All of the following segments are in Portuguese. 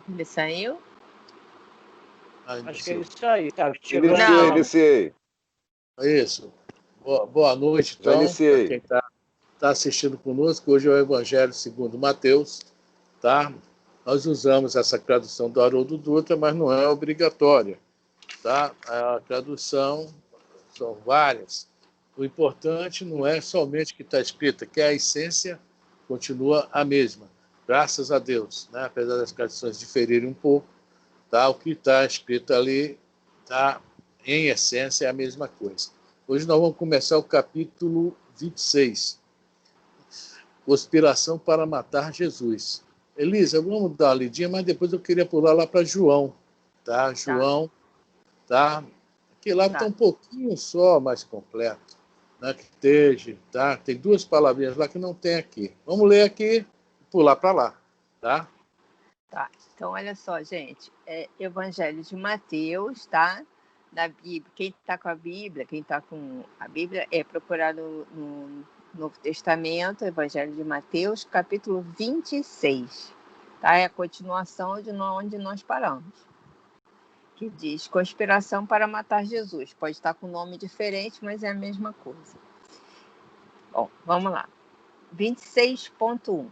Ele saiu? Acho que é isso aí. Tá, Iniciei. É isso. Boa noite, então. Já iniciei. Quem está assistindo conosco, hoje é o Evangelho segundo Mateus, tá? Nós usamos essa tradução do Haroldo Dutra, mas não é obrigatória, tá? A tradução são várias. O importante não é somente o que está escrito, que a essência continua a mesma, graças a Deus, né? Apesar das traduções diferirem um pouco, tá? O que está escrito ali, tá? Em essência, é a mesma coisa. Hoje nós vamos começar o capítulo 26, Conspiração para matar Jesus. Elisa, vamos dar uma lidinha, mas depois eu queria pular lá para João, tá? João, tá? Aqui lá está um pouquinho só mais completo, né? Que esteja, tá? Tem duas palavrinhas lá que não tem aqui. Vamos ler aqui e pular para lá, tá? Tá. Então, olha só, gente. É Evangelho de Mateus, tá? Da Bíblia. Quem está com a Bíblia, quem está com a Bíblia, é procurar no Novo Testamento, Evangelho de Mateus, capítulo 26. Tá? É a continuação de onde nós paramos. Que diz conspiração para matar Jesus. Pode estar com nome diferente, mas é a mesma coisa. Bom, vamos lá. 26.1.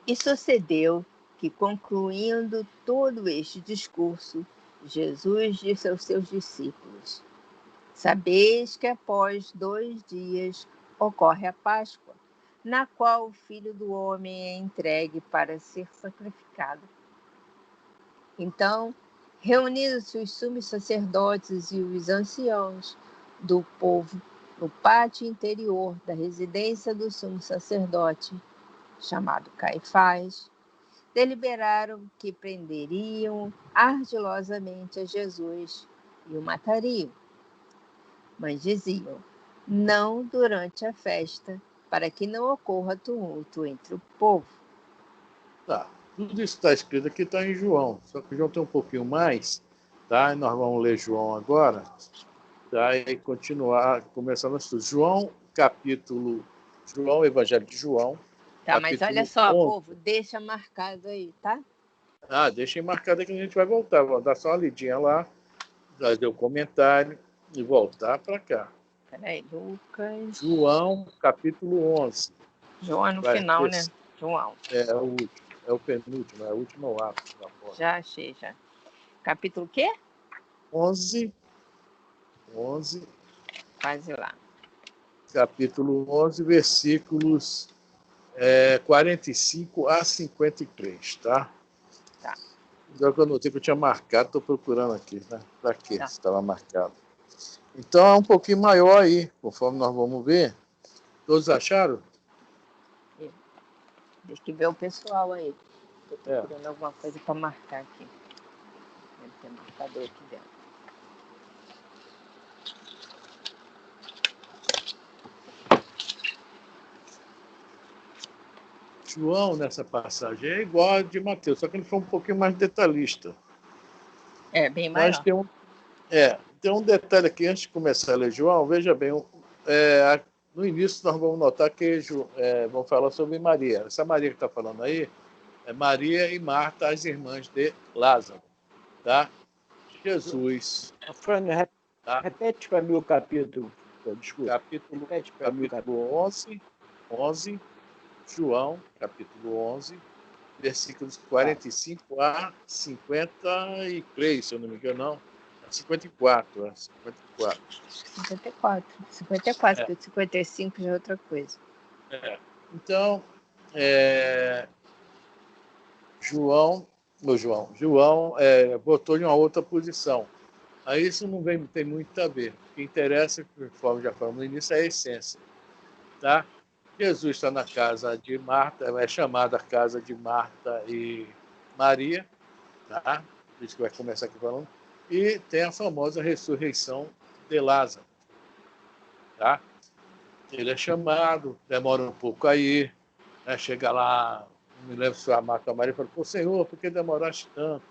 E sucedeu que, concluindo todo este discurso, Jesus disse aos seus discípulos: Sabeis que após 2 dias ocorre a Páscoa, na qual o Filho do Homem é entregue para ser sacrificado. Então, reunidos os sumos sacerdotes e os anciãos do povo no pátio interior da residência do sumo sacerdote, chamado Caifás, deliberaram que prenderiam ardilosamente a Jesus e o matariam. Mas diziam, não durante a festa, para que não ocorra tumulto entre o povo. Tá. Tudo isso está escrito aqui, está em João. Só que o João tem um pouquinho mais, tá? E nós vamos ler João agora, tá? E continuar, começando assim. João, Evangelho de João. Tá, mas olha só, 11. povo, deixa marcado aí, tá? Deixa marcado aí que a gente vai voltar. Vou dar só uma lidinha lá, fazer o comentário e voltar para cá. Peraí, Lucas. João, capítulo 11. João é no final, né? João. É o último. É o penúltimo, é o último ato. Já achei, já. Capítulo o quê? 11. Quase lá. Capítulo 11, versículos 45 a 53, tá? Tá. Agora que eu notei que eu tinha marcado, estou procurando aqui, né? Para quê? Tá. Estava marcado. Então é um pouquinho maior aí, conforme nós vamos ver. Todos acharam? Deixa eu ver o pessoal aí. Estou procurando alguma coisa para marcar aqui. Deve ter marcador aqui dentro. João, nessa passagem, é igual a de Mateus, só que ele foi um pouquinho mais detalhista. É, bem maior. Mas tem um detalhe aqui, antes de começar a ler João, veja bem, no início nós vamos notar que vamos falar sobre Maria. Essa Maria que está falando aí é Maria e Marta, as irmãs de Lázaro. Tá? Jesus. Fran, repete para mim o capítulo. Desculpa. Capítulo 11, João, capítulo 11, versículos 45 a 53, se eu não me engano, não. 54. 54, porque 55 já é outra coisa. Então, João botou em uma outra posição. Aí isso não tem muito a ver. O que interessa, conforme já falamos no início, é a essência. Tá? Jesus está na casa de Marta, é chamada a casa de Marta e Maria, tá? Por isso que vai começar aqui falando. E tem a famosa ressurreição de Lázaro. Tá? Ele é chamado, demora um pouco aí, né? Chega lá, não me lembro se a Marta ou a Maria falou, pô, Senhor, por que demoraste tanto?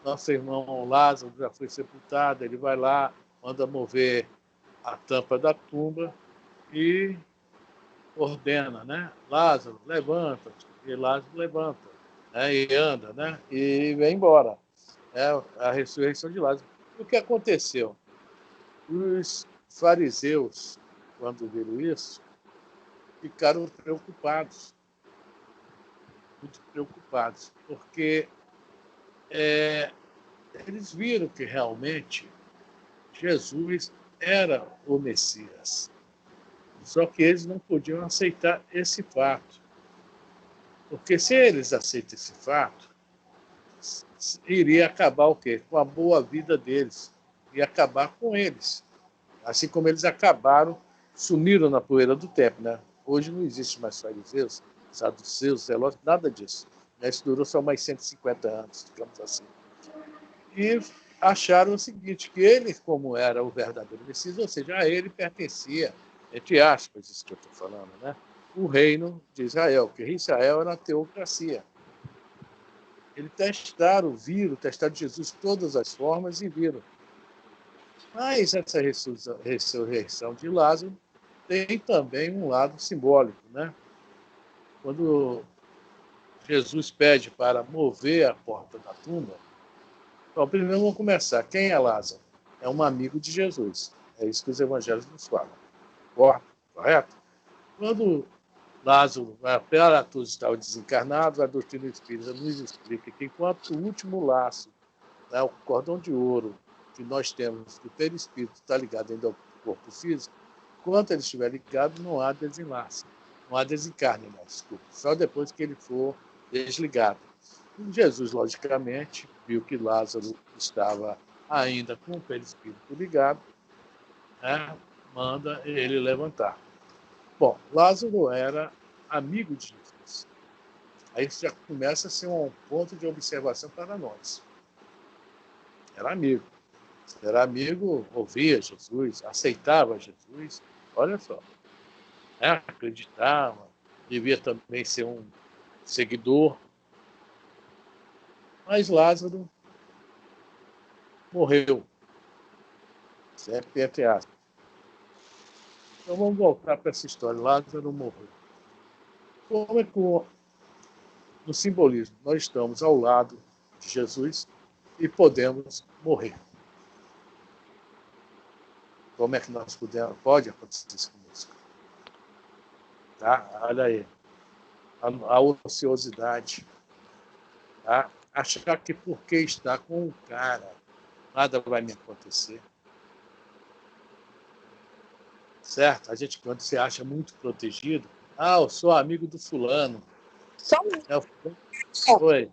Nosso irmão Lázaro já foi sepultado, ele vai lá, manda mover a tampa da tumba e ordena, né? Lázaro, levanta. E Lázaro levanta. né? E anda, né? E vem embora. É a ressurreição de Lázaro. O que aconteceu? Os fariseus, quando viram isso, ficaram preocupados, muito preocupados, porque eles viram que realmente Jesus era o Messias. Só que eles não podiam aceitar esse fato. Porque se eles aceitam esse fato, iria acabar o quê? Com a boa vida deles. Ia acabar com eles. Assim como eles acabaram, sumiram na poeira do tempo, né? Hoje não existe mais fariseus, saduceus, zelosos, nada disso. Isso durou só mais 150 anos, digamos assim. E acharam o seguinte, que ele, como era o verdadeiro Messias, ou seja, a ele pertencia, entre aspas, isso que eu estou falando, né? O reino de Israel, que Israel era uma teocracia. Eles testaram Jesus de todas as formas e viram. Mas essa ressurreição de Lázaro tem também um lado simbólico, né? Quando Jesus pede para mover a porta da tumba, então, primeiro vamos começar. Quem é Lázaro? É um amigo de Jesus. É isso que os evangelhos nos falam. Correto? Quando Lázaro, Pilatos estava desencarnado, a doutrina espírita nos explica que enquanto o último laço, né, o cordão de ouro que nós temos do perispírito está ligado ainda ao corpo físico, enquanto ele estiver ligado, não há desenlace, não há desencarne, né? Desculpa, só depois que ele for desligado. E Jesus, logicamente, viu que Lázaro estava ainda com o perispírito ligado, né? Manda ele levantar. Bom, Lázaro era amigo de Jesus. Aí já começa a ser um ponto de observação para nós. Era amigo, ouvia Jesus, aceitava Jesus, olha só, né? Acreditava, devia também ser um seguidor. Mas Lázaro morreu, sempre entre aspas. Então vamos voltar para essa história. Lázaro morreu. Como é que no simbolismo nós estamos ao lado de Jesus e podemos morrer? Como é que nós pode acontecer isso conosco? Tá? Olha aí. A ociosidade. Tá? Achar que porque está com um cara, nada vai me acontecer. Certo? A gente, quando se acha muito protegido, eu sou amigo do fulano. Só um Oi.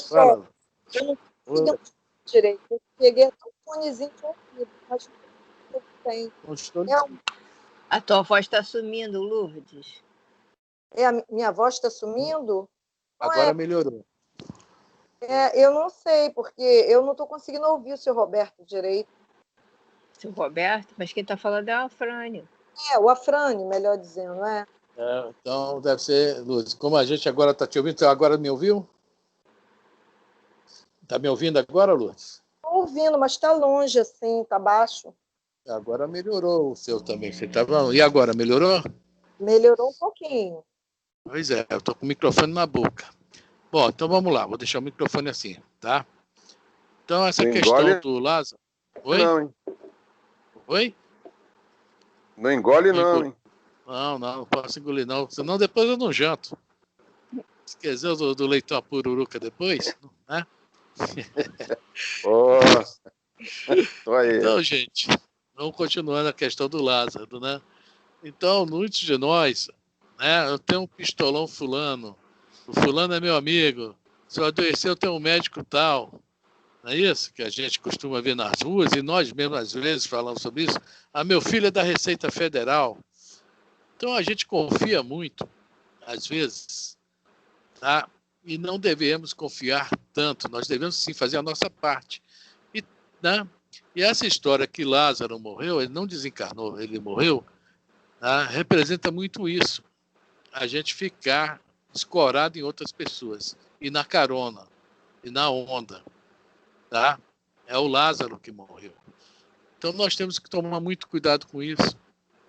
Fala. Eu não deu direito. Eu peguei até um fonezinho de ouvido, mas não tem. A tua voz está sumindo, Lourdes. A minha voz está sumindo? Agora melhorou. Eu não sei, porque eu não estou conseguindo ouvir o seu Roberto direito. Seu Roberto? Mas quem está falando é o Afrânio. O Afrânio, melhor dizendo, então deve ser, Luz. Como a gente agora está te ouvindo, você agora me ouviu? Está me ouvindo agora, Luz? Estou ouvindo, mas está longe assim, está baixo. Agora melhorou o seu também. Você tava... E agora, melhorou? Melhorou um pouquinho. Pois é, eu estou com o microfone na boca. Bom, então vamos lá, vou deixar o microfone assim, tá? Então essa questão do Lázaro... Oi? Não, hein? Oi? Não engole não, hein? Não posso engolir não, senão depois eu não janto. Esqueceu do leitão a pururuca depois, né? Então, gente, vamos continuando a questão do Lázaro, né? Então, muitos de nós, né? Eu tenho um pistolão fulano, o fulano é meu amigo, se eu adoecer eu tenho um médico tal. Não é isso que a gente costuma ver nas ruas, e nós mesmos às vezes falamos sobre isso. Meu filho é da Receita Federal. Então a gente confia muito, às vezes, tá? E não devemos confiar tanto, nós devemos sim fazer a nossa parte. Né? E essa história que Lázaro morreu, ele não desencarnou, ele morreu, tá? Representa muito isso. A gente ficar escorado em outras pessoas, e na carona, e na onda. Tá? É o Lázaro que morreu. Então nós temos que tomar muito cuidado com isso.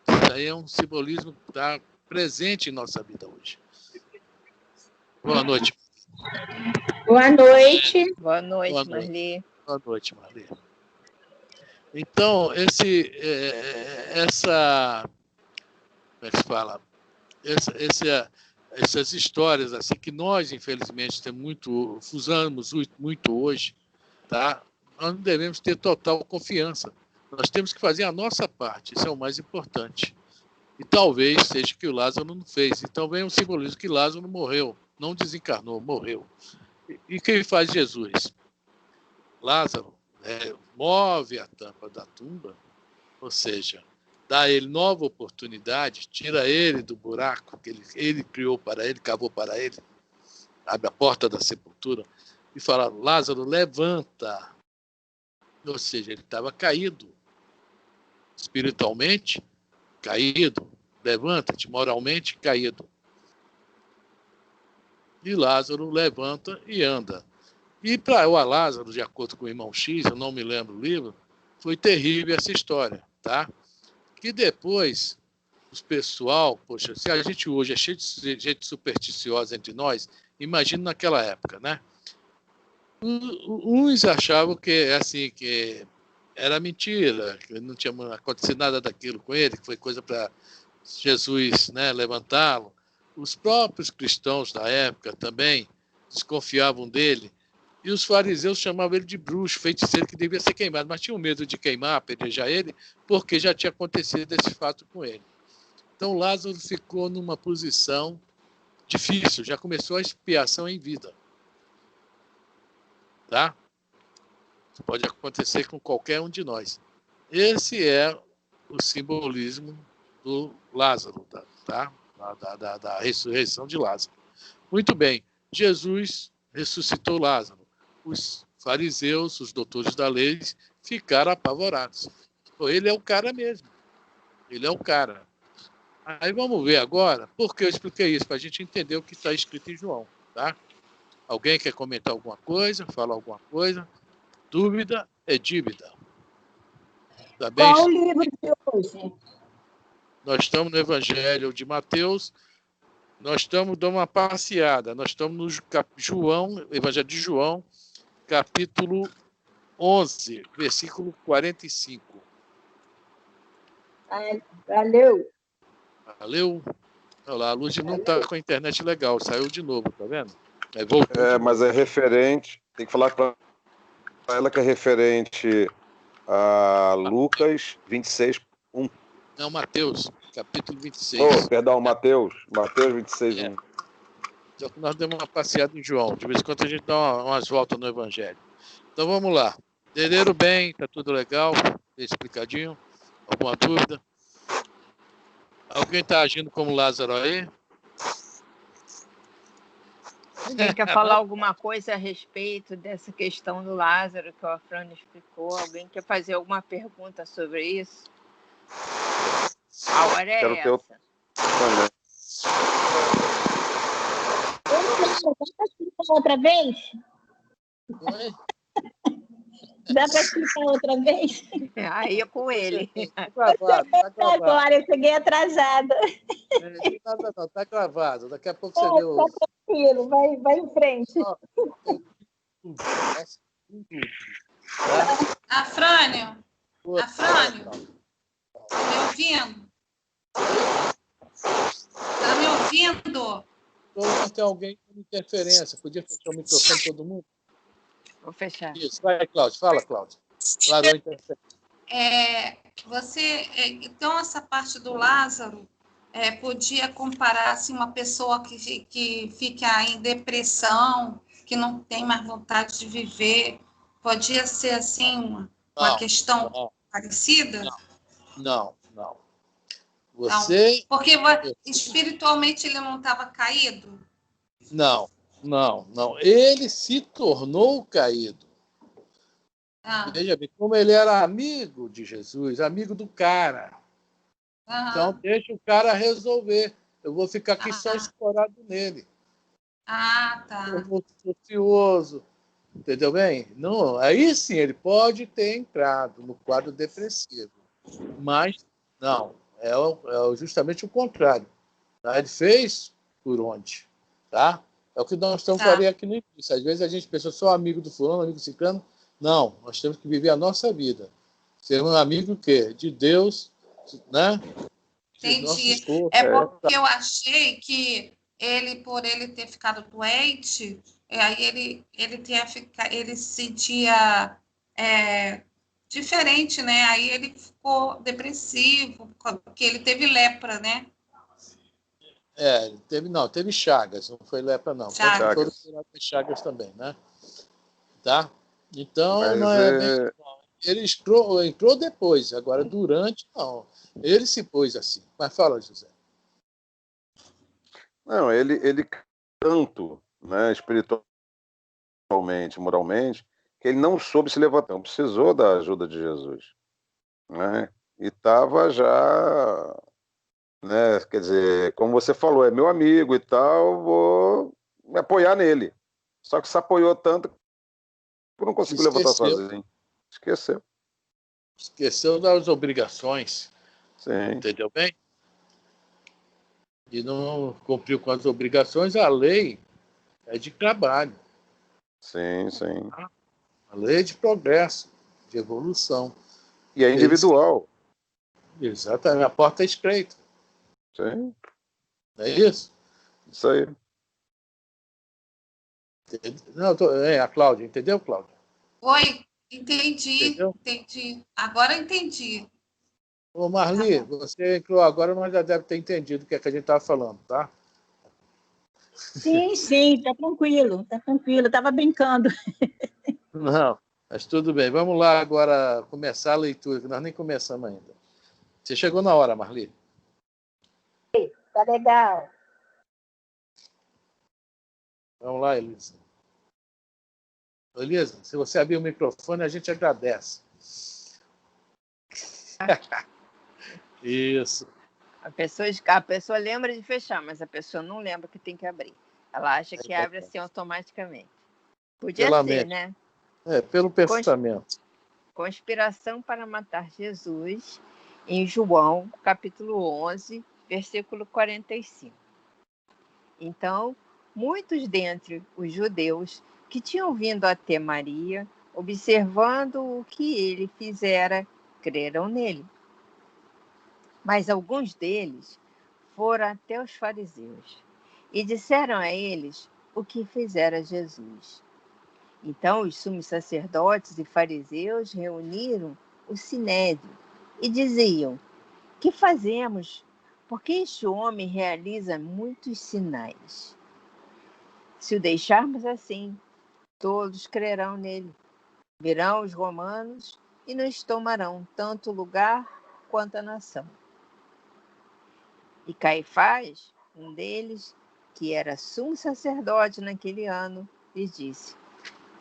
Isso aí é um simbolismo que está presente em nossa vida hoje. Boa noite. Boa noite. Boa noite, Boa noite. Marli. Boa noite, Marli. Então, essa, como é que se fala? Essas histórias assim que nós, infelizmente, usamos muito hoje, tá? Nós não devemos ter total confiança. Nós temos que fazer a nossa parte, isso é o mais importante. E talvez seja que o Lázaro não fez. Então vem um simbolismo que Lázaro morreu, não desencarnou, morreu. E quem faz Jesus? Lázaro move a tampa da tumba, ou seja, dá a ele nova oportunidade, tira ele do buraco que ele criou para ele, cavou para ele, abre a porta da sepultura e fala: Lázaro, levanta. Ou seja, ele estava caído, espiritualmente caído, levanta-te, moralmente caído. E Lázaro levanta e anda. E para o Lázaro, de acordo com o irmão X, eu não me lembro o livro, foi terrível essa história, tá? Que depois os pessoal, poxa, se a gente hoje é cheio de gente supersticiosa entre nós, imagina naquela época, né? Uns achavam que assim que era mentira, que não tinha acontecido nada daquilo com ele, que foi coisa para Jesus, né, levantá-lo. Os próprios cristãos da época também desconfiavam dele. E os fariseus chamavam ele de bruxo, feiticeiro, que devia ser queimado, mas tinham medo de queimar, apedrejar ele, porque já tinha acontecido esse fato com ele. Então Lázaro ficou numa posição difícil, já começou a expiação em vida. Tá? Isso pode acontecer com qualquer um de nós. Esse é o simbolismo do Lázaro, tá? Da ressurreição de Lázaro. Muito bem, Jesus ressuscitou Lázaro. Os fariseus, os doutores da lei, ficaram apavorados. Ele é o cara mesmo. Ele é o cara. Aí vamos ver agora por que eu expliquei isso, para a gente entender o que está escrito em João. Tá? Alguém quer comentar alguma coisa, falar alguma coisa? Dúvida é dívida. Tá bem? Qual o livro de hoje? Nós estamos no Evangelho de Mateus. Nós estamos dando uma passeada. Nós estamos no Evangelho de João, capítulo 11, versículo 45. Valeu. Valeu? Olha lá, a Luz não está com a internet legal, saiu de novo, tá vendo? Aí voltou. Mas é referente, tem que falar para ela que é referente a Lucas 26, 1. Não, Mateus, capítulo 26. Perdão, Mateus 26, 1. Só que nós demos uma passeada em João. De vez em quando a gente dá umas voltas no Evangelho. Então vamos lá. Entenderam bem? Tá tudo legal? Explicadinho? Alguma dúvida? Alguém está agindo como Lázaro aí? Alguém quer falar alguma coisa a respeito dessa questão do Lázaro que o Afrânio explicou? Alguém quer fazer alguma pergunta sobre isso? A hora é essa. Dá para explicar outra vez? Oi? Dá para explicar outra vez? Aí é com ele. Tá gravado. Agora, eu cheguei atrasada. Não, tá gravado. Daqui a pouco você vê o... Tranquilo, vai em frente. Afrânio, tá me ouvindo? Tá me ouvindo? Tem alguém com interferência. Podia fechar o microfone todo mundo? Vou fechar. Isso, vai, Cláudio. Fala, Cláudio. Parou a interferência. Então, essa parte do Lázaro, podia comparar assim, uma pessoa que fica em depressão, que não tem mais vontade de viver, podia ser assim uma questão parecida? Não. Você... Porque espiritualmente ele não estava caído? Não. Ele se tornou caído. Veja bem, como ele era amigo de Jesus, amigo do cara. Então, deixa o cara resolver. Eu vou ficar aqui só escorado nele. Tá. Eu vou ser ocioso. Entendeu bem? Não, aí sim, ele pode ter entrado no quadro depressivo. Mas, não. É justamente o contrário. Tá? Ele fez por onde? Tá? É o que nós estamos Tá. falando aqui no início. Às vezes a gente pensa, sou amigo do fulano, amigo do ciclano. Não, nós temos que viver a nossa vida. Ser um amigo o quê? De Deus, né? De nosso Entendi. corpo. É porque eu achei que ele, por ele ter ficado doente, aí ele se sentia diferente, né? Aí ele ficou depressivo, porque ele teve lepra, né? Teve Chagas, não foi lepra, não. Chagas. Todo curado tem Chagas também, né? Tá? Então, Mas não é bem. Ele entrou depois, agora durante, não. Ele se pôs assim. Mas fala, José. não, ele tanto, né, espiritualmente, moralmente, que ele não soube se levantar, não precisou da ajuda de Jesus, né? E estava já, né, quer dizer, como você falou, é meu amigo e tal, vou me apoiar nele. Só que se apoiou tanto que não conseguiu levantar sozinho. Esqueceu das obrigações. Sim. Entendeu bem? E não cumpriu com as obrigações, a lei é de trabalho. Sim, sim. A lei é de progresso, de evolução. E é individual. Exatamente. A porta é estreita. Sim. Não é isso? Isso aí. Não, a Cláudia, entendeu, Cláudia? Oi, entendi, Entendeu? entendi. Agora eu entendi. Ô, Marli, você entrou agora, mas já deve ter entendido o que é que a gente estava falando, tá? Sim, tá tranquilo, tá tranquilo. Estava brincando. Não, mas tudo bem. Vamos lá agora começar a leitura, que nós nem começamos ainda. Você chegou na hora, Marli. Tá legal. Vamos lá, Elisa. Elisa, se você abrir o microfone, a gente agradece. Isso. A pessoa lembra de fechar, mas a pessoa não lembra que tem que abrir. Ela acha que abre assim automaticamente. Podia Pela ser, mente. né? Pelo pensamento. Conspiração para matar Jesus, em João, capítulo 11, versículo 45. Então, muitos dentre os judeus que tinham vindo até Maria, observando o que ele fizera, creram nele. Mas alguns deles foram até os fariseus e disseram a eles o que fizera Jesus. Então os sumos sacerdotes e fariseus reuniram o sinédrio e diziam: que fazemos? Porque este homem realiza muitos sinais. Se o deixarmos assim, todos crerão nele. Virão os romanos e nos tomarão tanto o lugar quanto a nação. E Caifás, um deles, que era sumo sacerdote naquele ano, lhes disse: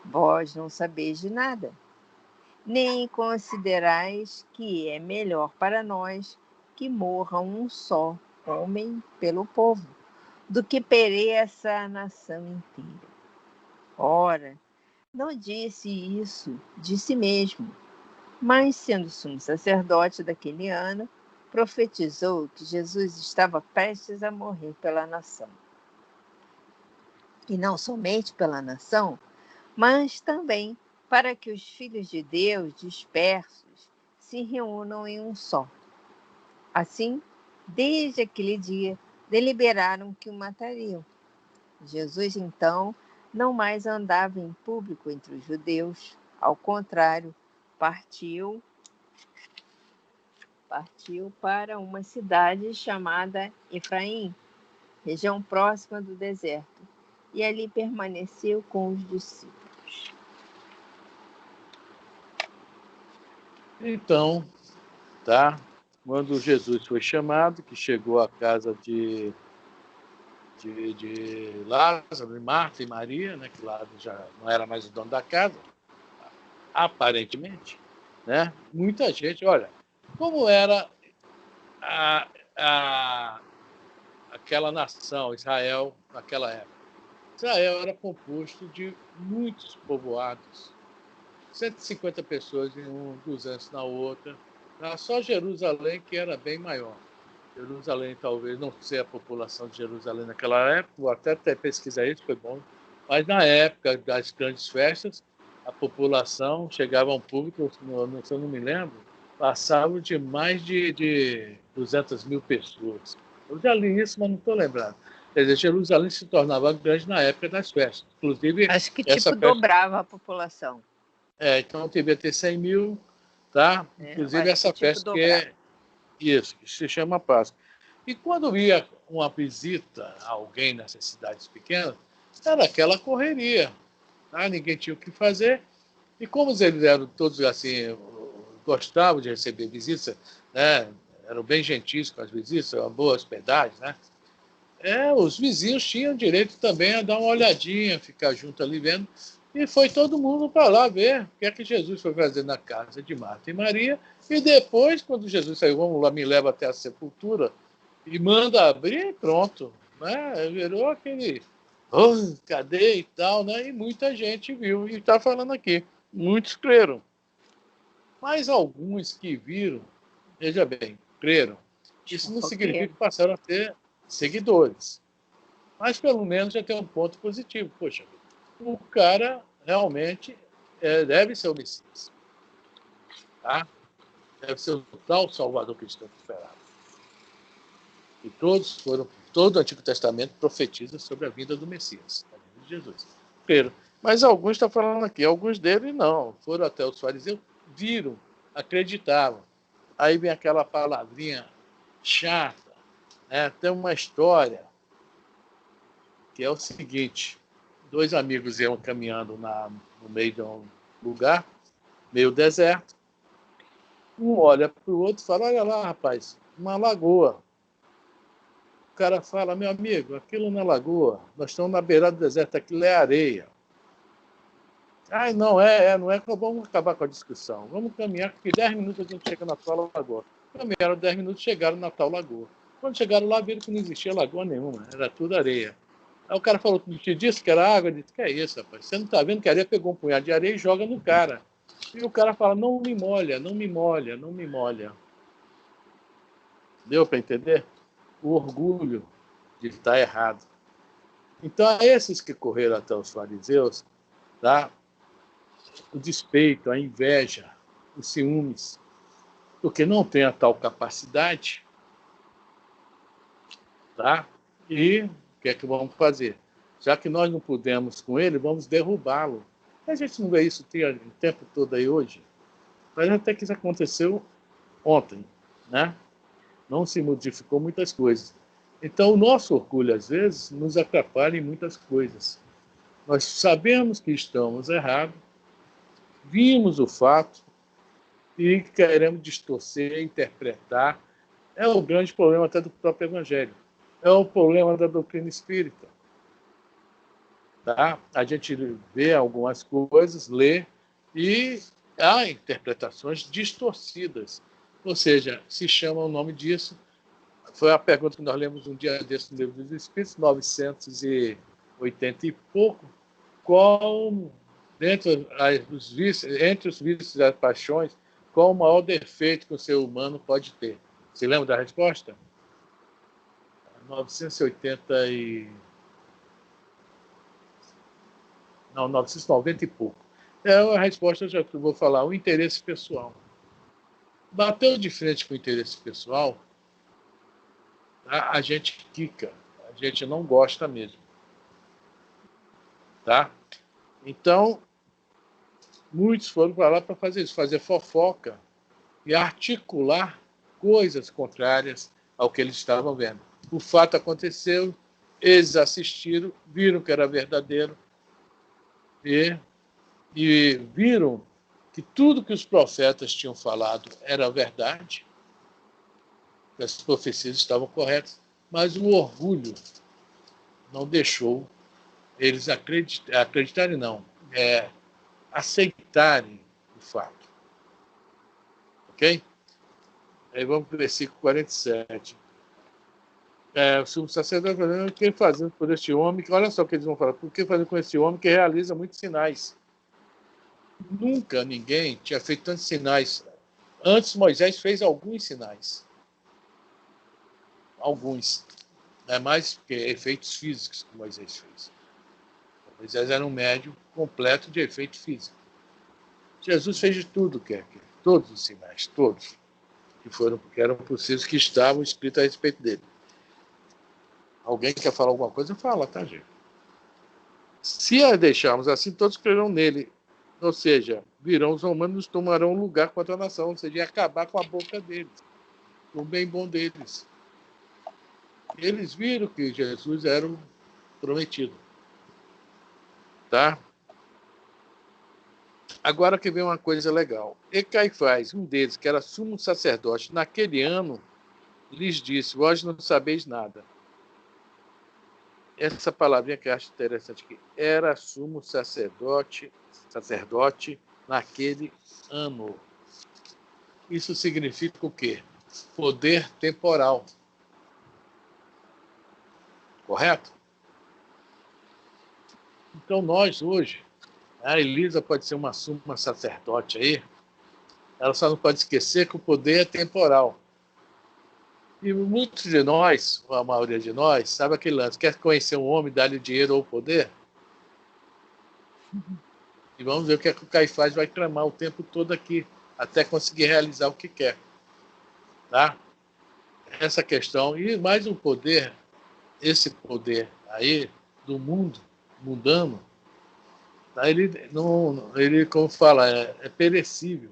vós não sabeis de nada, nem considerais que é melhor para nós que morra um só homem pelo povo, do que pereça a nação inteira. Ora, não disse isso de si mesmo, mas, sendo sumo sacerdote daquele ano, profetizou que Jesus estava prestes a morrer pela nação. E não somente pela nação, mas também para que os filhos de Deus dispersos se reúnam em um só. Assim, desde aquele dia, deliberaram que o matariam. Jesus, então, não mais andava em público entre os judeus, ao contrário, partiu para uma cidade chamada Efraim, região próxima do deserto, e ali permaneceu com os discípulos. Então, tá? Quando Jesus foi chamado, que chegou à casa de Lázaro, de Marta e Maria, né? Que Lázaro já não era mais o dono da casa, aparentemente, né? Muita gente, olha, como era aquela nação, Israel, naquela época. Israel era composto de muitos povoados, 150 pessoas em um, 200 na outra. Só Jerusalém que era bem maior. Jerusalém talvez não seja a população de Jerusalém naquela época, vou até pesquisar isso, foi bom. Mas na época das grandes festas, a população chegava a um público, se eu não me lembro, passava de mais de 200 mil pessoas. Eu já li isso, mas não estou lembrado. Quer dizer, Jerusalém se tornava grande na época das festas. Inclusive, Acho que essa tipo festa... dobrava a população. Então devia ter 100 mil, tá? Inclusive essa festa que é isso, que se chama Páscoa. E quando ia uma visita a alguém nessas cidades pequenas, era aquela correria, tá? Ninguém tinha o que fazer. E como eles eram todos assim, gostavam de receber visitas, né? Eram bem gentis com as visitas, uma boa hospedagem, né? Os vizinhos tinham direito também a dar uma olhadinha, ficar junto ali vendo. E foi todo mundo para lá ver o que é que Jesus foi fazer na casa de Marta e Maria. E depois, quando Jesus saiu, vamos lá, me leva até a sepultura e manda abrir, pronto. Né? Virou aquele, cadê e tal, né? E muita gente viu. E está falando aqui, muitos creram. Mas alguns que viram, veja bem, creram. Isso não significa que passaram a ter seguidores. Mas pelo menos já tem um ponto positivo. Poxa, o cara realmente deve ser o Messias. Tá? Deve ser o tal Salvador cristão esperado. E todo o Antigo Testamento profetiza sobre a vinda do Messias, a vinda de Jesus. Mas alguns estão falando aqui, alguns deles não. Foram até os fariseus, viram, acreditavam. Aí vem aquela palavrinha chata, né? Tem uma história que é o seguinte: 2 amigos iam caminhando no meio de um lugar, meio deserto. Um olha para o outro e fala: olha lá, rapaz, uma lagoa. O cara fala: meu amigo, aquilo não é lagoa, nós estamos na beirada do deserto, aquilo é areia. Não é, vamos acabar com a discussão. Vamos caminhar, porque 10 minutos a gente chega na tal lagoa. Caminharam 10 minutos, chegaram na tal lagoa. Quando chegaram lá, viram que não existia lagoa nenhuma, era tudo areia. Aí o cara falou: te disse que era água? Eu disse: que é isso, rapaz? Você não está vendo que a areia pegou um punhado de areia e joga no cara. E o cara fala: não me molha, não me molha, não me molha. Deu para entender? O orgulho de estar errado. Então, esses que correram até os fariseus, tá? O despeito, a inveja, os ciúmes, porque não tem a tal capacidade, tá? E o que é que vamos fazer? Já que nós não pudemos com ele, vamos derrubá-lo. A gente não vê isso o tempo todo aí hoje, mas até que isso aconteceu ontem, né? Não se modificou muitas coisas. Então, o nosso orgulho, às vezes, nos atrapalha em muitas coisas. Nós sabemos que estamos errados, vimos o fato e queremos distorcer, interpretar. É o grande problema até do próprio Evangelho. É o problema da doutrina espírita. Tá? A gente vê algumas coisas, lê, e há interpretações distorcidas. Ou seja, se chama o nome disso. Foi a pergunta que nós lemos um dia desse no Livro dos Espíritos, 980 e pouco. Qual, entre os vícios e as paixões, qual o maior defeito que o ser humano pode ter? Você lembra da resposta? 990 e pouco. A resposta, já que eu vou falar, o interesse pessoal. Bateu de frente com o interesse pessoal, tá? A gente quica, a gente não gosta mesmo. Tá? Então, muitos foram para lá para fazer isso, fazer fofoca e articular coisas contrárias ao que eles estavam vendo. O fato aconteceu, eles assistiram, viram que era verdadeiro e viram que tudo que os profetas tinham falado era verdade, que as profecias estavam corretas, mas o orgulho não deixou eles acreditarem, não, aceitarem o fato. Ok? Aí vamos para o versículo 47. O sumo sacerdote falando: o que fazer por este homem? Olha só o que eles vão falar: o que fazer com esse homem que realiza muitos sinais? Nunca ninguém tinha feito tantos sinais. Antes, Moisés fez alguns sinais. alguns. Não é mais que efeitos físicos que Moisés fez. Moisés era um médium completo de efeito físico. Jesus fez de tudo, todos os sinais, todos, que eram possíveis, que estavam escritos a respeito dele. Alguém quer falar alguma coisa? Fala, tá, gente? Se a deixarmos assim, todos crerão nele. Ou seja, virão os romanos, tomarão lugar contra a nação, ou seja, ia acabar com a boca deles, com o bem bom deles. Eles viram que Jesus era o prometido. Tá? Agora que vem uma coisa legal. E Caifás, um deles, que era sumo sacerdote, naquele ano, lhes disse: vós não sabeis nada. Essa palavrinha que eu acho interessante aqui. Era sumo sacerdote naquele ano. Isso significa o quê? Poder temporal. Correto? Então nós hoje, a Elisa pode ser uma suma sacerdote aí, ela só não pode esquecer que o poder é temporal. E muitos de nós, ou a maioria de nós, sabe aquele lance, quer conhecer um homem, dar-lhe dinheiro ou poder? E vamos ver o que é que o Caifás vai tramar o tempo todo aqui, até conseguir realizar o que quer. Tá? Essa questão, e mais um poder, esse poder aí do mundo, mundano, tá? Ele, como fala, é perecível.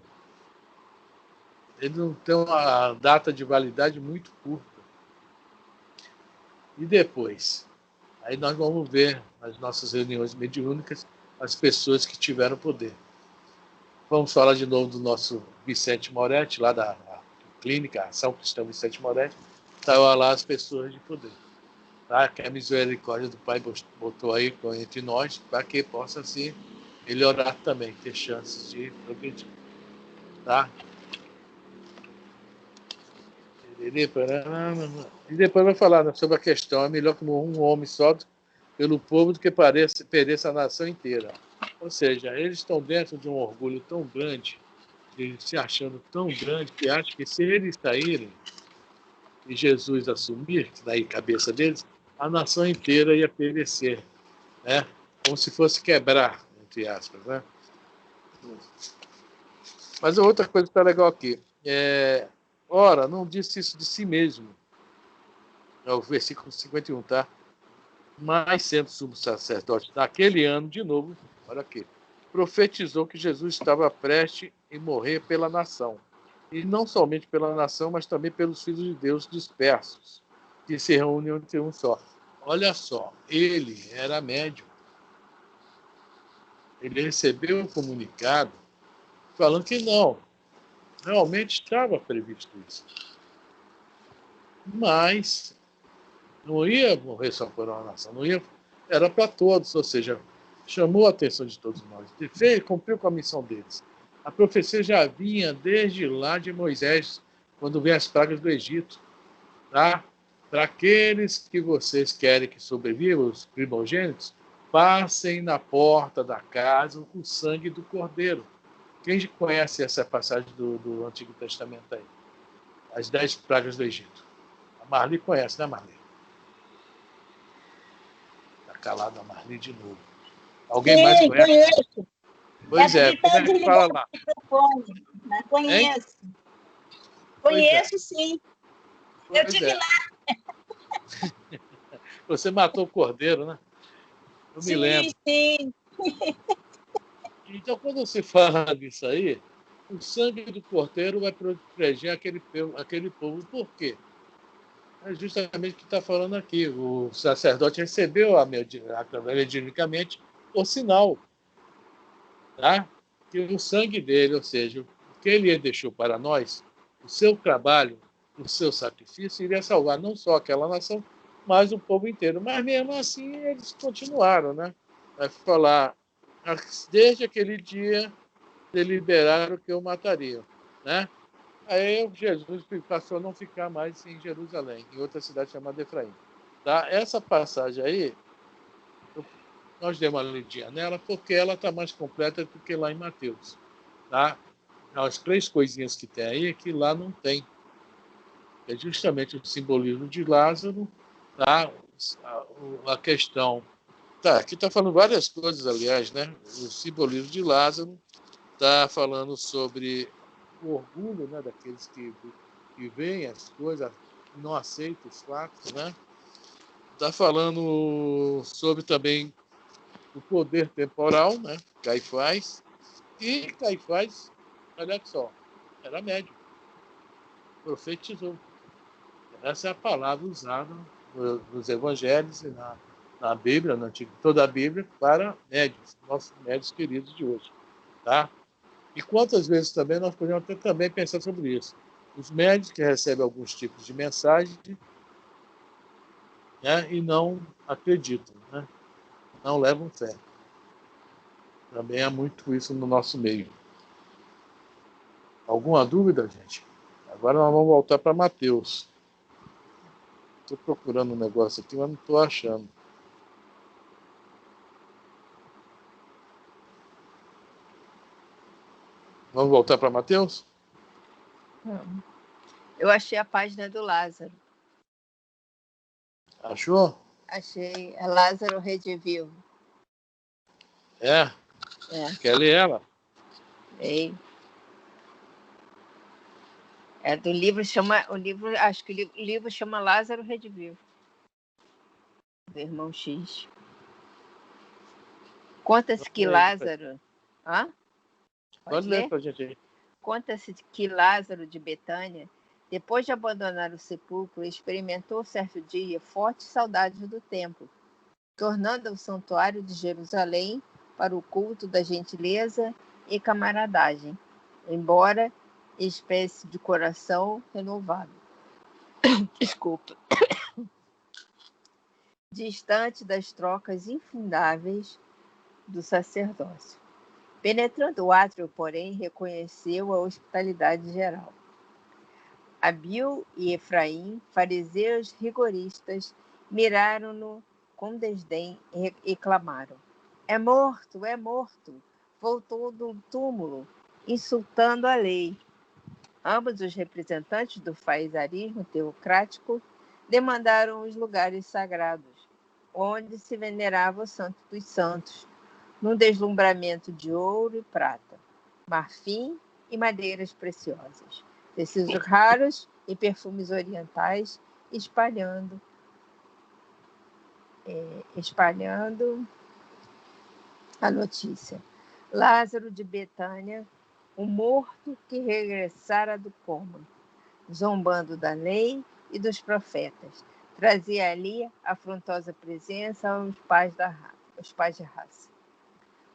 Ele não tem uma data de validade muito curta. E depois? Aí nós vamos ver nas nossas reuniões mediúnicas as pessoas que tiveram poder. Vamos falar de novo do nosso Vicente Moretti, lá da clínica Ação Cristã Vicente Moretti. Estavam lá as pessoas de poder. Tá? Que a misericórdia do Pai botou aí entre nós para que possa se melhorar também, ter chances de progredir. Tá? E depois vai falar sobre a questão: é melhor que um homem só pelo povo do que pereça a nação inteira. Ou seja, eles estão dentro de um orgulho tão grande, eles se achando tão grande, que acham que se eles saírem e Jesus assumir, daí cabeça deles, a nação inteira ia perecer, né? Como se fosse quebrar, entre aspas, né? Mas outra coisa que está legal aqui, ora, não disse isso de si mesmo. É o versículo 51, tá? Mas sendo sumo sacerdote naquele ano, de novo, olha aqui, profetizou que Jesus estava prestes a morrer pela nação. E não somente pela nação, mas também pelos filhos de Deus dispersos, que se reúnem entre um só. Olha só, ele era médium. Ele recebeu um comunicado falando que não, realmente estava previsto isso. Mas não ia morrer só por uma nação, não ia, era para todos, ou seja, chamou a atenção de todos nós. E cumpriu com a missão deles. A profecia já vinha desde lá de Moisés, quando vem as pragas do Egito. Tá? Para aqueles que vocês querem que sobrevivam, os primogênitos, passem na porta da casa o sangue do cordeiro. Quem conhece essa passagem do Antigo Testamento aí? As 10 pragas do Egito. A Marli conhece, né, Marli? Está calada a Marli de novo. Alguém mais conhece? Conheço. Pois é, como é que fala lá? Mas conheço. Hein? Conheço, sim. Eu Pois tive é. lá. Você matou o cordeiro, né? Eu me lembro. Sim. Então, quando se fala disso aí, o sangue do cordeiro vai proteger aquele povo. Por quê? É justamente o que está falando aqui. O sacerdote recebeu mediunicamente o sinal, tá? Que o sangue dele, ou seja, o que ele deixou para nós, o seu trabalho, o seu sacrifício, iria salvar não só aquela nação, mas o povo inteiro. Mas mesmo assim, eles continuaram, né? Vai falar, desde aquele dia, deliberaram que o matariam, né? Aí Jesus passou a não ficar mais em Jerusalém, em outra cidade chamada Efraim. Tá? Essa passagem aí, nós demos uma lidinha nela, porque ela está mais completa do que lá em Mateus. Tá? As 3 coisinhas que tem aí, que lá não tem. É justamente o simbolismo de Lázaro, tá? A questão... Tá, aqui está falando várias coisas, aliás, né? O simbolismo de Lázaro está falando sobre o orgulho, né, daqueles que veem as coisas, não aceitam os fatos, né? Está falando sobre também o poder temporal, né? Caifás. E Caifás, olha só, era médium, profetizou. Essa é a palavra usada nos evangelhos e na Bíblia, toda a Bíblia, para médios, nossos médios queridos de hoje. Tá? E quantas vezes também nós podemos também pensar sobre isso? Os médios que recebem alguns tipos de mensagem, né, e não acreditam, né? Não levam fé. Também há muito isso no nosso meio. Alguma dúvida, gente? Agora nós vamos voltar para Mateus. Estou procurando um negócio aqui, mas não estou achando. Vamos voltar para Mateus? Eu achei a página do Lázaro. Achou? Achei. É Lázaro Redivivo. É? Quer ler ela? Leio. É do livro, acho que o livro chama Lázaro Redivivo. Do irmão X. Conta-se que Lázaro... Hã? Pode ler para a gente aí. Conta-se que Lázaro de Betânia, depois de abandonar o sepulcro, experimentou certo dia fortes saudades do templo, tornando o santuário de Jerusalém para o culto da gentileza e camaradagem, embora espécie de coração renovado. Desculpa. Distante das trocas infindáveis do sacerdócio. Penetrando o átrio, porém, reconheceu a hospitalidade geral. Abil e Efraim, fariseus rigoristas, miraram-no com desdém e clamaram: é morto, é morto! Voltou do túmulo, insultando a lei. Ambos os representantes do farisaísmo teocrático demandaram os lugares sagrados, onde se venerava o Santo dos Santos, num deslumbramento de ouro e prata, marfim e madeiras preciosas, tecidos raros e perfumes orientais, espalhando a notícia. Lázaro de Betânia, o morto que regressara do coma, zombando da lei e dos profetas, trazia ali afrontosa presença aos pais de raça.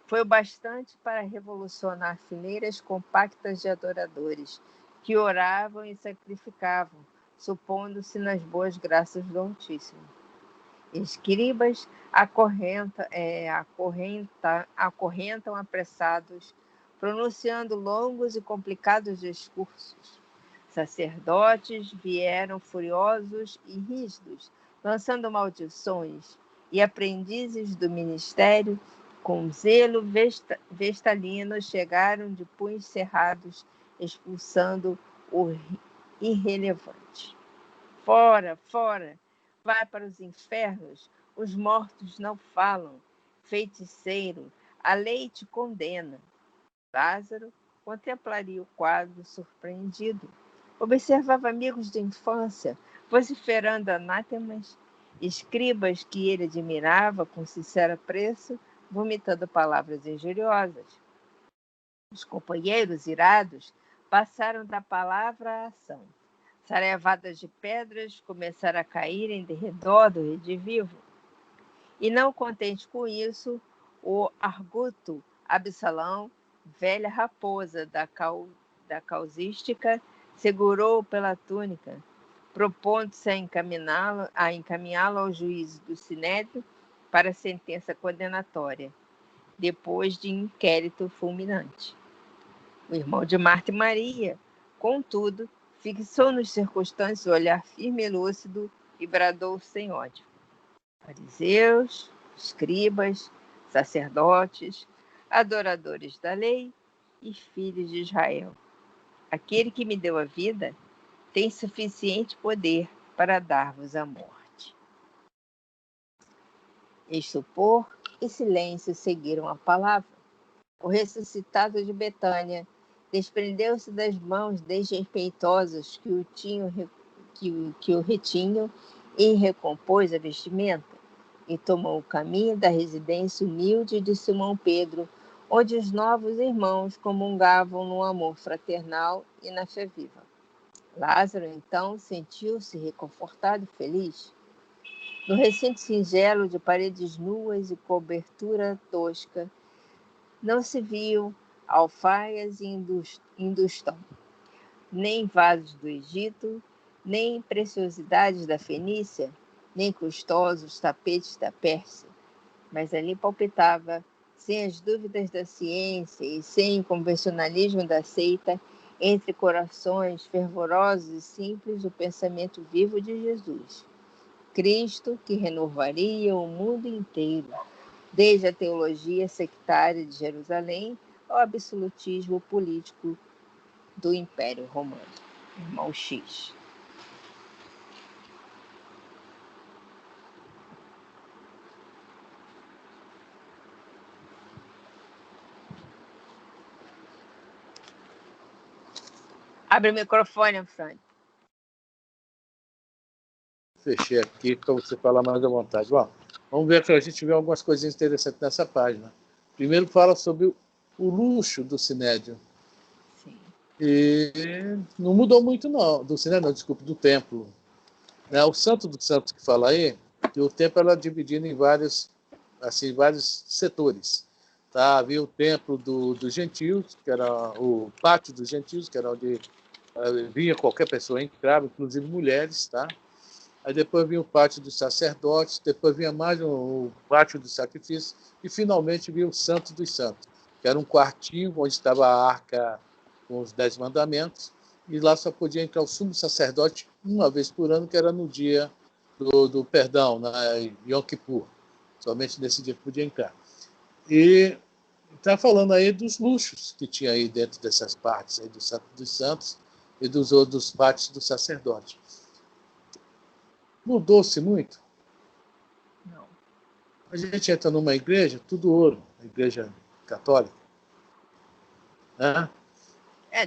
Foi o bastante para revolucionar fileiras compactas de adoradores, que oravam e sacrificavam, supondo-se nas boas graças do Altíssimo. Escribas acorrentam apressados, pronunciando longos e complicados discursos. Sacerdotes vieram furiosos e rígidos, lançando maldições, e aprendizes do ministério, com zelo vestalino, chegaram de punhos cerrados, expulsando o irrelevante. Fora, fora! Vai para os infernos, os mortos não falam. Feiticeiro, a lei te condena. Lázaro contemplaria o quadro surpreendido. Observava amigos de infância, vociferando anátemas, escribas que ele admirava com sincero apreço, vomitando palavras injuriosas. Os companheiros, irados, passaram da palavra à ação. Saraivadas de pedras começaram a cair em derredor do redivivo. E não contente com isso, o arguto Absalão, velha raposa da causística, segurou-o pela túnica, propondo-se a encaminhá-lo ao juízo do Sinédrio para sentença condenatória, depois de inquérito fulminante. O irmão de Marta e Maria, contudo, fixou nos circunstantes o olhar firme e lúcido e bradou sem ódio: fariseus, escribas, sacerdotes, adoradores da lei e filhos de Israel. Aquele que me deu a vida tem suficiente poder para dar-vos a morte. Estupor e silêncio seguiram a palavra. O ressuscitado de Betânia desprendeu-se das mãos desrespeitosas que o retinham e recompôs a vestimenta, e tomou o caminho da residência humilde de Simão Pedro, onde os novos irmãos comungavam no amor fraternal e na fé viva. Lázaro, então, sentiu-se reconfortado e feliz. No recinto singelo de paredes nuas e cobertura tosca, não se viu alfaias e industão, nem vasos do Egito, nem preciosidades da Fenícia, nem custosos tapetes da Pérsia, mas ali palpitava, sem as dúvidas da ciência e sem o convencionalismo da seita, entre corações fervorosos e simples, o pensamento vivo de Jesus. Cristo que renovaria o mundo inteiro, desde a teologia sectária de Jerusalém ao absolutismo político do Império Romano. Irmão X. Abre o microfone, Fran. Fechei aqui para você falar mais à vontade. Bom, vamos ver que a gente vê algumas coisinhas interessantes nessa página. Primeiro fala sobre o luxo do Sinédrio. Sim. E não mudou muito, não. Do Sinédrio, não, desculpe, do templo. Né? O Santo dos Santos que fala aí, que o templo era dividido em vários setores. Tá? Havia o templo dos gentios, que era o pátio dos gentios, que era onde vinha qualquer pessoa, entrava, inclusive mulheres, tá? Aí depois vinha o pátio dos sacerdotes, depois vinha mais o pátio dos sacrifícios, e finalmente vinha o Santo dos Santos, que era um quartinho onde estava a arca com os 10 mandamentos, e lá só podia entrar o sumo sacerdote uma vez por ano, que era no dia do perdão, na Yom Kippur. Somente nesse dia que podia entrar. E está falando aí dos luxos que tinha aí dentro dessas partes, aí do Santo dos Santos e dos outros pátios do sacerdote. Mudou-se muito? Não. A gente entra numa igreja, tudo ouro, a igreja católica. Né?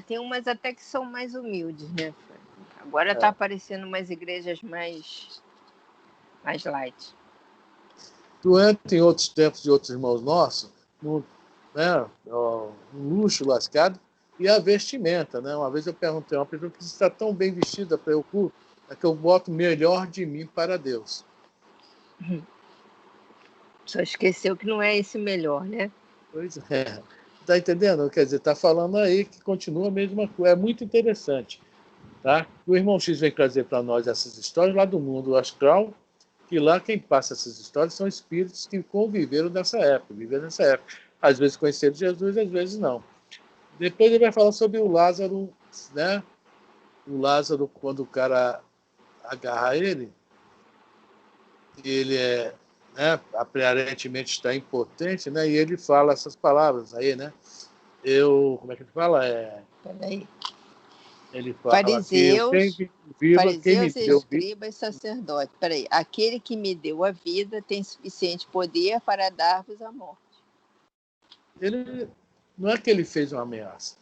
Tem umas até que são mais humildes, né, Fran? Agora está aparecendo umas igrejas mais light. Tu entra em outros tempos de outros irmãos nossos, um luxo lascado, e a vestimenta. Né? Uma vez eu perguntei a uma pessoa que está tão bem vestida para o culto, é que eu boto melhor de mim para Deus. Só esqueceu que não é esse melhor, né? Pois é. Está entendendo? Quer dizer, está falando aí que continua a mesma coisa. É muito interessante. Tá? O irmão X vem trazer para nós essas histórias lá do mundo astral, que lá quem passa essas histórias são espíritos que conviveram nessa época, viveram nessa época. Às vezes conheceram Jesus, às vezes não. Depois ele vai falar sobre o Lázaro, né? O Lázaro, quando o cara agarra ele aparentemente está impotente, né? E ele fala essas palavras aí, né? Como é que ele fala? Peraí. Ele fala Fariseus, que quem me deu escribas, sacerdotes. Peraí. Aquele que me deu a vida tem suficiente poder para dar-vos a morte. Ele não é que ele fez uma ameaça.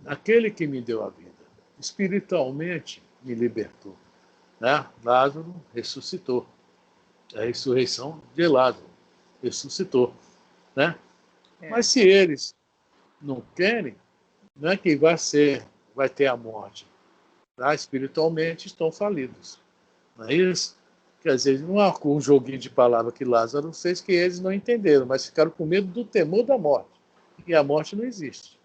Aquele que me deu a vida, espiritualmente me libertou. Né? Lázaro ressuscitou. A ressurreição de Lázaro ressuscitou. Né? Mas se eles não querem, não é que vai ter a morte. Tá? Espiritualmente estão falidos. Não é isso? Quer dizer, não há um joguinho de palavra que Lázaro fez que eles não entenderam, mas ficaram com medo do temor da morte. E a morte não existe.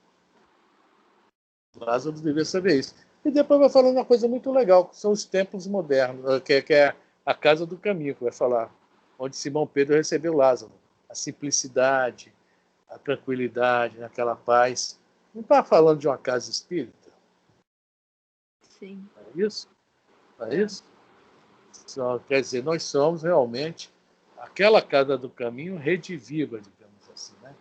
Lázaro deveria saber isso. E depois vai falando uma coisa muito legal, que são os templos modernos, que é a Casa do Caminho, que vai falar, onde Simão Pedro recebeu Lázaro. A simplicidade, a tranquilidade, aquela paz. Não está falando de uma casa espírita? Sim. É isso? É isso? Quer dizer, nós somos realmente aquela Casa do Caminho rediviva, digamos assim. Né?